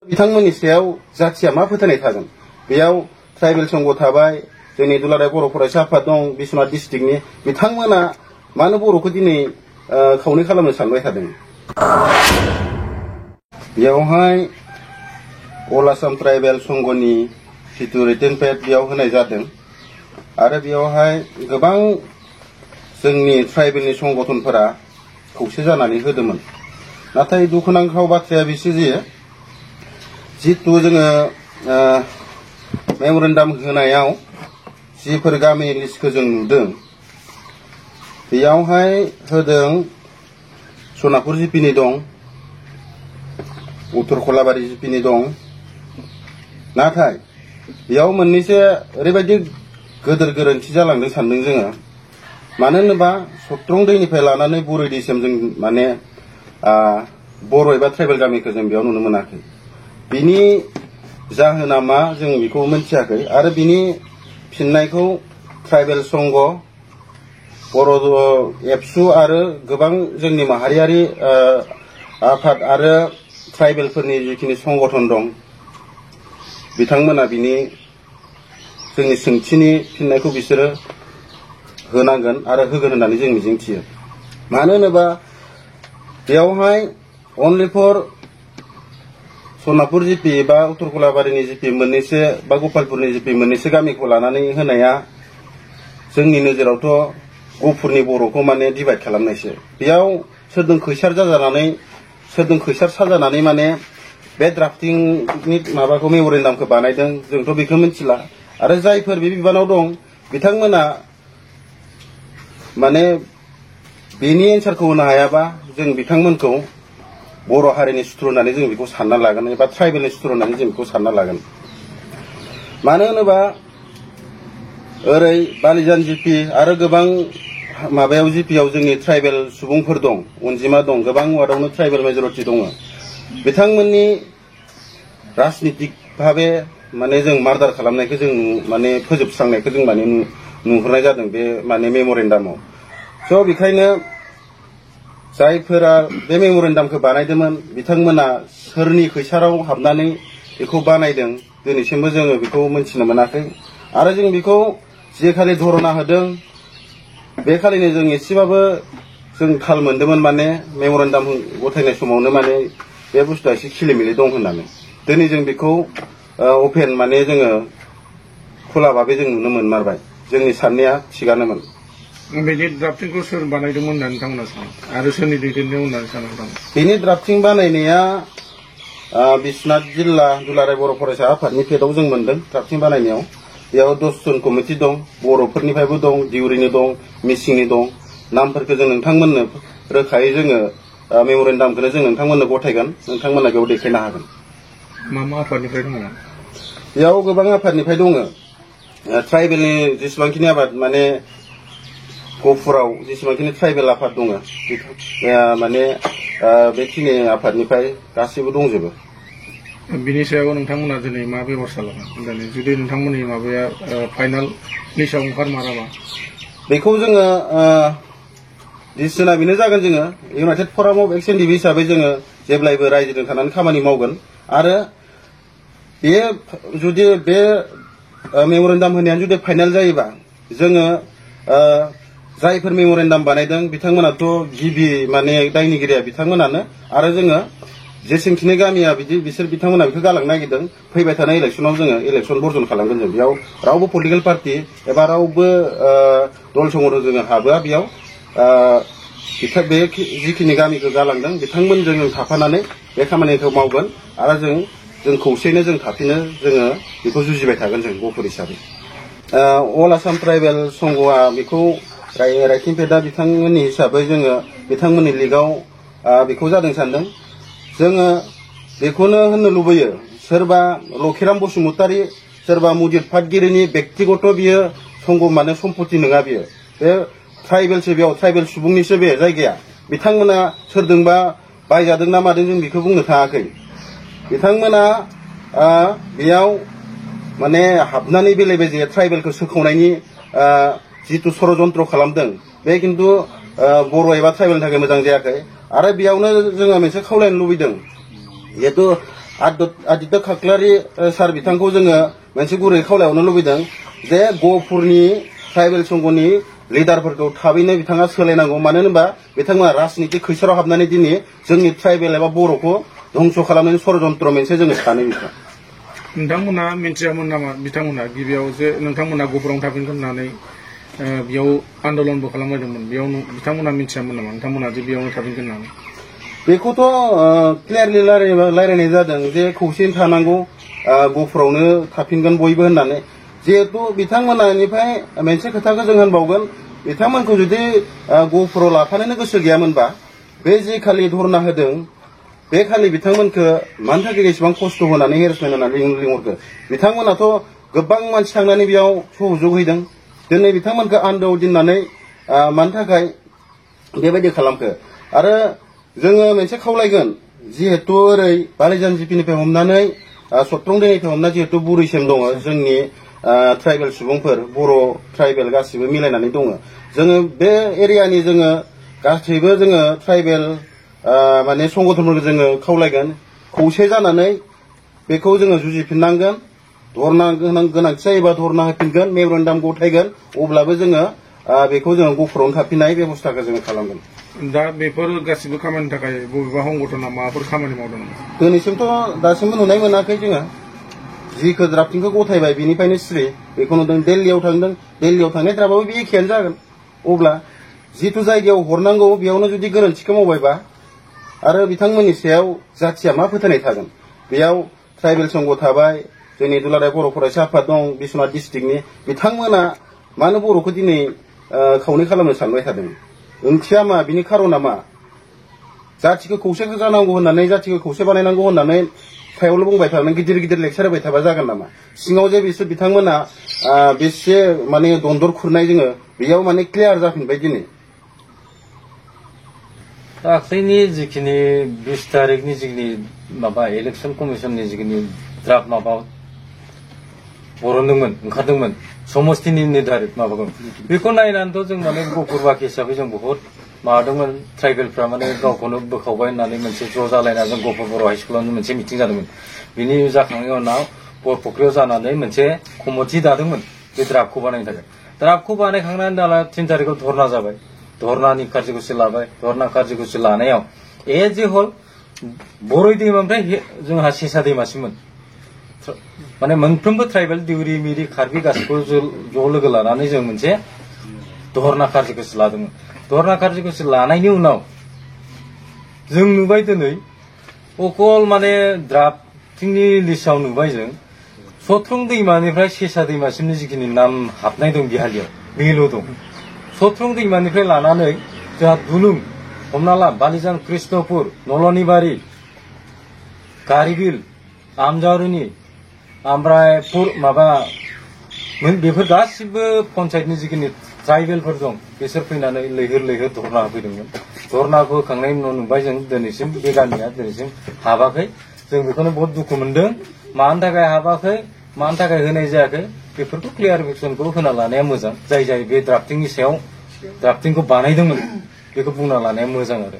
बिथांमोननि सायाव जाथिया मा फोथायनाय थागोन बेयाव ट्राइबेल संघ थाबाय जोंनि दुलाराय बर' फरायसा आफाद दं बिश्वनाथ डिस्ट्रिक्टनि बिथांमोना मानो बर'खौ दिनै खावनै खालामनो सानबाय थादों बेयावहाय अल आसाम ट्राइबेल संघनि जितु रिटेन पेड बेयाव होनाय जादों आरो बेयावहाय गोबां जोंनि ट्राइबेलनि संगठनफोरा खौसे जानानै होदोंमोन नाथाय दुखुनांथाव बाथ्राया बिसो जे जितु जोङो मेमरेन्डाम होनायाव जिफोर गामि लिस्टखौ जों नुदों बेयावहाय होदों सनापुर जिपिनि दं उत्तर खलाबारि जिपिनि दं नाथाय बेयाव मोननैसो ओरैबायदि गोदोर गोरोन्थि जालांदों सानदों जोङो मानो होनोबा सत्रं दैनिफ्राय लानानै बुरै दैसिम जों माने बर' एबा ट्राइबेल गामिखौ जों बेयाव नुनो मोनाखै बिनि जाहोना मा जों बेखौ मिथियाखै आरो बिनि फिननायखौ ट्राइबेल संघ बर' एबसु आरो गोबां जोंनि माहारियारि आफाद आरो ट्राइबेलफोरनि जिखिनि संगठन दं बिथांमोना बिनि जोंनि सोंथिनि फिननायखौ बिसोरो होनांगोन आरो होगोन होननानै जों मिजिंथियो मानो होनोबा बेयावहाय अनलि फर सनापुर जिपि बा उत्तर खलाबारिनि जिपि मोननैसो बा गपालपुरनि जिपि मोननैसो गामिखौ लानानै होनाया जोंनि नोजोरावथ' गफुरनि बर'खौ माने डिभाइड खालामनायसो बेयाव सोरदों खैसार जाजानानै सोरदों खैसार साजानानै माने बे ड्राफ्टिंनि माबाखौ मेमरेन्डामखौ बानायदों जोंथ' बेखौ मिथिला आरो जायफोर बे बिबानाव दं बिथांमोना माने बेनि एन्सारखौ होनो हायाबा जों बिथांमोनखौ बर' हारिनि सुथुर होननानै जों बेखौ सानना लागोन एबा ट्राइबेलनि सुथुर होननानै जों बेखौ सानना लागोन मानो होनोबा ओरै बालिजान जिपि आरो गोबां माबायाव जिपियाव जोंनि ट्राइबेल सुबुंफोर दं अनजिमा दं गोबां वार्डआवनो ट्राइबेल मेजरिटि दङ बिथांमोननि राजनितिक भाबे माने जों मार्डार खालामनायखौ जों माने फोजोबस्रांनायखौ जों माने नुहुरनाय जादों बे माने मेमरेन्डामाव स' बेखायनो जायफोरा बे मेमरेन्डामखौ बानायदोंमोन बिथांमोना सोरनि खैसाराव हाबनानै बेखौ बानायदों दिनैसिमबो जोङो बेखौ मिथिनो मोनाखै आरो जों बेखौ जे खालि धरना होदों बे खालिनो जों एसेबाबो जों थाल मोन्दोंमोन माने मेमरेन्डाम गथायनाय समावनो माने बे बुस्थुआ एसे खिलिमिलि दं होननानै दिनै जों बेखौ अपेन माने जोङो खुला भाबै जों नुनो मोनमारबाय जोंनि साननाया थिगानोमोन बेनि ड्राफ्टिंखौ सोर बानायदोंमोन होननानै नोंथांमोना सानो आरो सोरनि दैदेनदोंमोन होननानै सानो नोंथां बेनि ड्राफ्टिं बानायनाया बिश्वनाथ जिल्ला दुलाराय बर' फरायसा आफादनि पेडआव जों मोनदों ड्राफ्टिं बानायनायाव बेयाव 10 जन कमिटि दं बर'फोरनिफ्रायबो दं दिउरिनि दं मिसिंनि दं नामफोरखौ जों नोंथांमोननो रोखायै जोङो मेमरेन्डामखौनो जों नोंथांमोननो गथायगोन नोंथांमोना बेयाव देखायनो हागोन मा मा आफादनिफ्राय दङ बेयाव गोबां आफादनिफ्राय दङ ट्राइबेलनि जेसेबांखिनि आफाद माने गफुराव जेसेबांखिनि ट्राइबेल आफाद दङ माने बेखिनि आफादनिफ्राय गासैबो दंजोबो बिनि सायाव नोंथांमोना दिनै मा बेबस्था लागोन जुदि नोंथांमोननि माबाया फाइनाल लिस्टआव ओंखारमाराबा बेखौ जोङो डिसिसना बेनो जागोन जोङो united forum of ex N D B हिसाबै जोङो जेब्लायबो रायजोजों थानानै खामानि मावगोन आरो बे जुदि बे मेमरेन्डाम होनायानो जुदि फाइनाल जायोबा जोङो जायफोर मेमरेन्डाम बानायदों बिथांमोनाथ' गिबि माने दायनिगिरिया बिथांमोनानो आरो जोङो जेसेबांखिनि गामिया बिसोर बिथांमोना बेखौ गालांनो नागिरदों फैबाय थानाय इलेक्सनाव जोङो इलेक्सन बर्जन खालामगोन जों बेयाव रावबो पलिटिकेल पार्टि एबा रावबो दल संगठन जोङो हाबोआ बेयाव बे जिखिनि गामिखौ गालांदों बिथांमोनजों जों थाफानानै बे खामानिखौ मावगोन आरो जों खौसेयैनो जों थाफिनो जोङो बेखौ जुजिबाय थागोन जों गफुर हिसाबै अल आसाम ट्राइबेल संघआ बेखौ राइटिं पेडआ बिथांमोननि हिसाबै जोङो बिथांमोननि लिगआव बेखौ जादों सानदों जोङो बेखौनो होननो लुबैयो सोरबा लखिराम बसुमतारी सोरबा मुदित फातगिरिनि बेक्तिगत बियो संघ माने सम्पति नङा बियो बे ट्राइबेलसो बेयाव ट्राइबेल सुबुंनिसो बे जायगाया बिथांमोना सोरजोंबा बायजादों ना मादों जों बेखौ बुंनो थाङाखै बिथांमोना बेयाव माने हाबनानै बेले बेजे ट्राइबेलखौ सोखावनायनि जितु षड़यन्त्र खालामदों बे किन्तु बर' एबा ट्राइबेलनि थाखाय मोजां जायाखै आरो बेयावनो जोङो मोनसे खावलायनो लुबैदों जिहेतु आदित्य खाख्लारि सार बिथांखौ जोङो मोनसे गुरै खावलायहरनो लुबैदों जे गहपुरनि ट्राइबेल संघनि लिडारफोरखौ थाबैनो बिथाङा सोलायनांगौ मानो होनोबा बिथांमोना राजनिति खैसाराव हाबनानै दिनै जोंनि ट्राइबेल एबा बर'खौ धंस खालामनायनि षड़यन्त्र मोनसे जोङो सानो बिथां नोंथांमोना मिथियामोन नामा बिथांमोना गिबियाव जे नोंथांमोना गहपुरावनो थाफिनगोन होननानै बेयाव आन्दलनबो खालामबायदोंमोन बेयाव बिथांमोना मिथियामोन नामा नोंथांमोना जे बेयावनो थाफिनगोन होननानै बेखौथ' क्लियारलि रायलायनाय जादों जे खौसेयै थानांगौ गहपुरावनो थाफिनगोन बयबो होननानै जिहेतु बिथांमोनानिफ्राय मोनसे खोथाखौ जों होनबावगोन बिथांमोनखौ जुदि गहपुराव लाफानोनो गोसो गैयामोनबा बे जे खालि धरना होदों बे खालि बिथांमोनखौ मानि थाखाय एसेबां खस्थ' होनानै हेरेसमेन्ट होनानै लिंहरखो बिथांमोनाथ' गोबां मानसि थांनानै बेयाव सहयोग हैदों दिनै बिथांमोनखौ आन्दोआव दोननानै मानि थाखाय बेबायदि खालामखो आरो जोङो मोनसे खावलायगोन जिहेतु ओरै बालिजान जिपिनिफ्राय हमनानै सत्रंदैनिफ्राय हमना जिहेतु बुरैसिम दङ जोंनि ट्राइबेल सुबुंफोर बर' ट्राइबेल गासिबो मिलायनानै दङ जोङो बे एरियानि जोङो गासैबो जोङो ट्राइबेल माने संगठनफोरखौ जोङो खावलायगोन खौसे जानानै बेखौ जोङो जुजिफिननांगोन धरना गोनांथि जायोबा धरना होफिनगोन मेमरेन्डाम गथायगोन अब्लाबो जोङो बेखौ जोङो गहपुरावनो थाफिननाय बेबस्थाखौ जोङो खालामगोन दा बेफोर गासिबो खामानिनि थाखाय बबेबा संगठना माबाफोर खामानि मावदों दिनैसिमथ' दासिमबो नुनाय मोनाखै जोङो जिखौ द्राफ्टिंखौ गथायबाय बेनिफ्रायनो सिरि बेखौ नुदों दिल्लीयाव थांदों दिल्लीयाव थांनाय द्राफ्टआबो बे एखेयानो जागोन अब्ला जिथु जायगायाव हरनांगौ बेयावनो जुदि गोरोन्थिखौ मावबायबा आरो बिथांमोननि सायाव जाथिया मा फोथायनाय थागोन बेयाव ट्राइबेल संघ थाबाय जोंनि दुलाराय बर' फरायसा आफाद दं बिश्वनाथ डिस्ट्रिक्टनि बिथांमोना मानो बर'खौ दिनै खावनै खालामनो सानबाय थादों ओंथिया मा बिनि खारना मा जाथिखौ खौसे जानांगौ होननानै जाथिखौ खौसे बानायनांगौ होननानै सायावल' बुंबाय थानानै गिदिर गिदिर लेक्सार होबाय थाबा जागोन नामा सिङाव जे बिसोर बिथांमोना बेसे माने दन्दर खुरनाय जोङो बेयाव माने क्लियार जाफिनबाय दिनै दाख्लैनि जिखिनि 20 तारिखनि जिखिनि माबा इलेक्सन कमिसननि जिखिनि द्राफ्ट माबा बरनदोंमोन ओंखारदोंमोन समस्तिनि निर्धारित माबाखौ बेखौ नायनानैथ' जों माने गहपुरबाखि हिसाबै जों बहुत माबादोंमोन ट्राइबेलफ्रा माने गावखौनो बोखावबाय होननानै मोनसे ज' जालायना जों गहपुर बर' हाइस्कुलावनो मोनसे मिटिं जादोंमोन बिनि जाखांनायनि उनाव बरफुख्रियाव जानानै मोनसे कमिटि दादोंमोन बे द्राफ्टखौ बानायनो थाखाय द्राफ्टखौ बानायखांनानै दाला 3 तारिखआव धरना जाबाय धरनानि कार्यसुचि लाबाय धरना कार्यसुचि लानायाव एज ए हल बर'इ दैमानिफ्राय जोंहा सेसा दैमासिममोन माने मोनफ्रोमबो ट्राइबेल दिउरि मिरि कार्बि गासिबो ज' लोगो लानानै जों मोनसे धरना कार्यसुचि लादोंमोन धरना कार्यसुचि लानायनि उनाव जों नुबाय दिनै अकल माने द्राफ्टिंनि लिस्टआव नुबाय जों सत्रं दैमानिफ्राय सेसा दैमासिमनि जिखिनि नाम हाबनाय दं बिहालियाव बेल' दं सत्रं दैमानिफ्राय लानानै जोंहा दुलुं हमना ला बालिजान कृष्णपुर नलनिबारि गारिबिल आमजारुनि ओमफ्राय माबा बेफोर गासिबो पन्चायतनि जिखिनि ट्राइबेलफोर दं बिसोर फैनानै लैहोर लैहोर धरना होफैदोंमोन धरनाखौ होखांनायनि उनाव नुबाय जों दिनैसिम बे गामिया दिनैसिम हाबाखै जों बेखौनो बहुत दुखु मोनदों मानि थाखाय हाबाखै मानि थाखाय होनाय जायाखै बेफोरखौ क्लियारिफिकेसनखौ होना लानाया मोजां जाय बे द्राफ्टिंनि सायाव द्राफ्टिंखौ बानायदोंमोन बेखौ बुंना लानाया मोजां आरो